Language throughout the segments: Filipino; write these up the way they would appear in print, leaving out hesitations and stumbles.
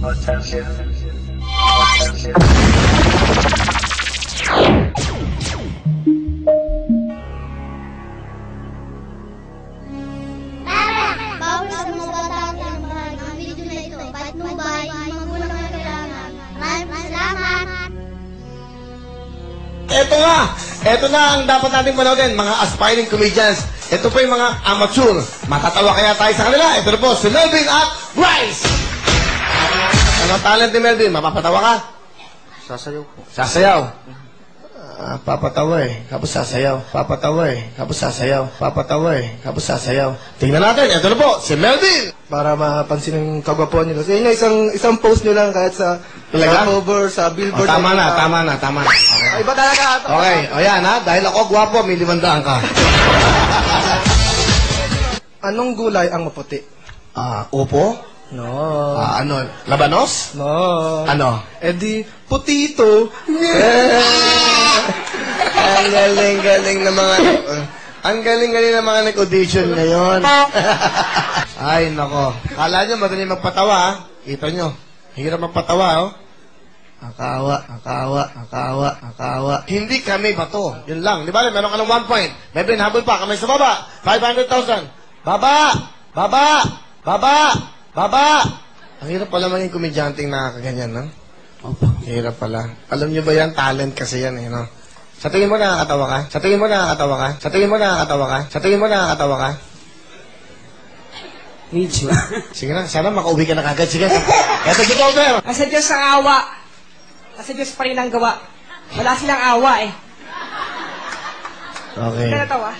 Bawal sa mga bata ang inumahan ang video na ito. Patnubay, magulang na kailangan. Maraming salamat! Ito na ang dapat nating panoodin, mga aspiring comedians. Ito po yung mga amateur. Matatawa kaya tayo sa kanila. Ito na po, si Melvin at Bryce! Ano talent ni Melvin? Mapapatawa ka? Sasayaw po. Sasayaw. Papatawa eh. Tapos sasayaw. Papatawa eh. Tapos sasayaw. Papatawa eh. Tapos sasayaw. Tingnan natin. Ito na po, si Melvin! Para mapansin yung kagwapuan nyo. Kasi yun nga, isang post nyo lang kahit sa cover, sa billboard. Tama na. Okay. Iba talaga. Okay, o yan ha. Dahil ako gwapo, may 500 ka. Anong gulay ang maputi? Upo? No. Ano? Labanos? No. Ano? Di, putito. Ang galing ng mga... Ang galing ng mga nag-audition ngayon. Ay, nako. Kala nyo, madali magpatawa, ha? Kita nyo. Hirap magpatawa, oh. Akawa. Hindi kami bato. Yun lang. Di ba? Meron ka ng 1 point. May habol pa. Kamay sa baba. 500,000. Baba! Ang hirap pala maging komedyanteng nakakaganyan, no? Opo. Hirap pala. Alam nyo ba yan? Talent kasi yan, eh, no? Sa tingin mo nakakatawa ka? Sa tingin mo nakakatawa ka? Medyo. Sige na, sana makauwi ka na kagad. Sige. Eto, get over! Nasa Diyos ang awa. Nasa Diyos pa rin ang gawa. Wala silang awa eh. Okay. Hindi natawa.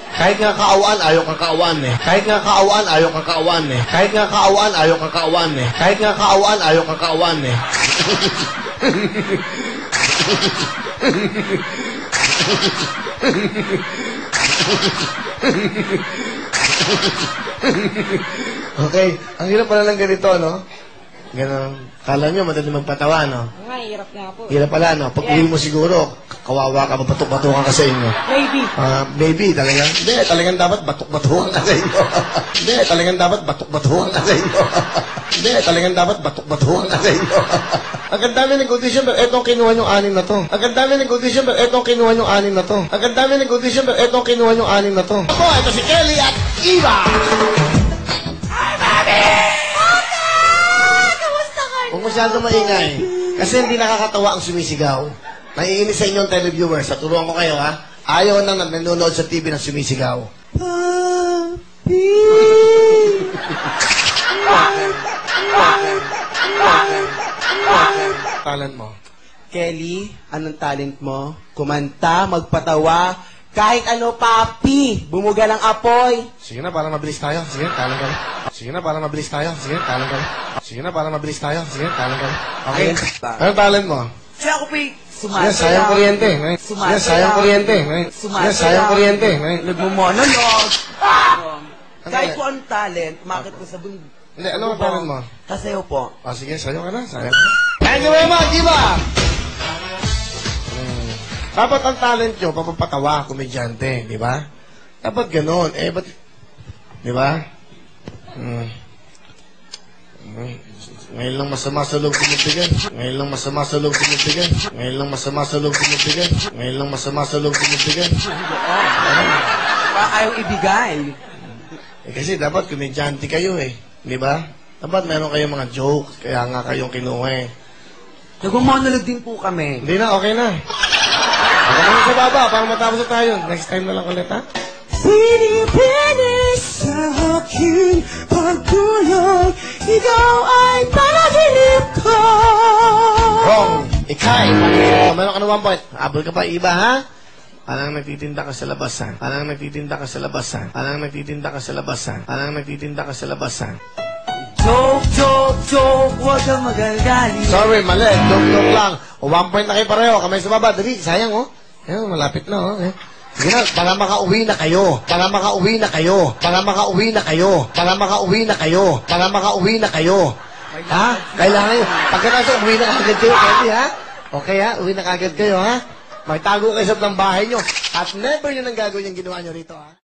Kahit nga kaawaan, ayaw kang kaawaan eh. Okay, ang hirap pala lang ganito, no? Ganon. Kala nyo, madali magpatawa, no? Nga, hirap nga po. Hirap pala, no? Pag uwi mo siguro, kawawa ka, babatok-batukan ka sa inyo. Maybe. Maybe, talagang, hindi, talagang dapat batok-batukan ka sa inyo. Ang dami nag-audition, pero etong kinuha yung 6 na to. Ako, ito si Kelly at Eva! Huwag masyado maingay. Kasi hindi nakakatawa ang sumisigaw. Naiinis sa inyong televiewers. Sa turuan ko kayo, ha? Ayaw na nanonood sa TV ng sumisigaw. Talent mo. Kelly, anong talent mo? Kumanta, magpatawa, kahit ano, papi, bumuga ng apoy. Sige na, para mabilis tayo. Sige, talent ka. Okay. Anong talent mo? Siya ako po'y Sige, sayang kuryente. Nagmumonolog. Kahit po ang talent, makit ko sa bundok. Hindi, ano ang talent mo? Kasayo po. Sige, sayo ka na. Thank you very much, Eva! Dapat ang talent nyo, papapatawa, komedyante, di ba? Dapat ganon. Ba't... Di ba? Ngayon lang masama sa loob kumitigan. Ayaw ibigay. Kasi dapat komedyante kayo eh. Di ba? Dapat meron kayong mga jokes, kaya nga kayong kinuha eh. Nagmumonolog din po kami. Hindi na, okay na. Ako naman sa baba, para matapos na tayo. Next time na lang ulit, ha? Pinipinis sa aking pagtulog, ikaw ay panaginip ko. Wrong! Ikay! Meron ka na 1 point. Abol ka pa, iba, ha? Parang nagtitinda ka sa labas, ha? Joke, huwag kang magagaling. Sorry, mali. Joke lang. O, 1 point na kayo pareho. Kamay sa baba. Dali, sayang, oh. Ayun, malapit na, oh. Sige na, para makauwi na kayo. Ha? Kailangan yun. Pagkatapos, uwi na kagad kayo, Kelly, ha? Okay, ha? Uwi na kagad kayo, ha? Magtago kayo sa ng bahay nyo. At never yun ang gagawin yung ginawa nyo rito, ha?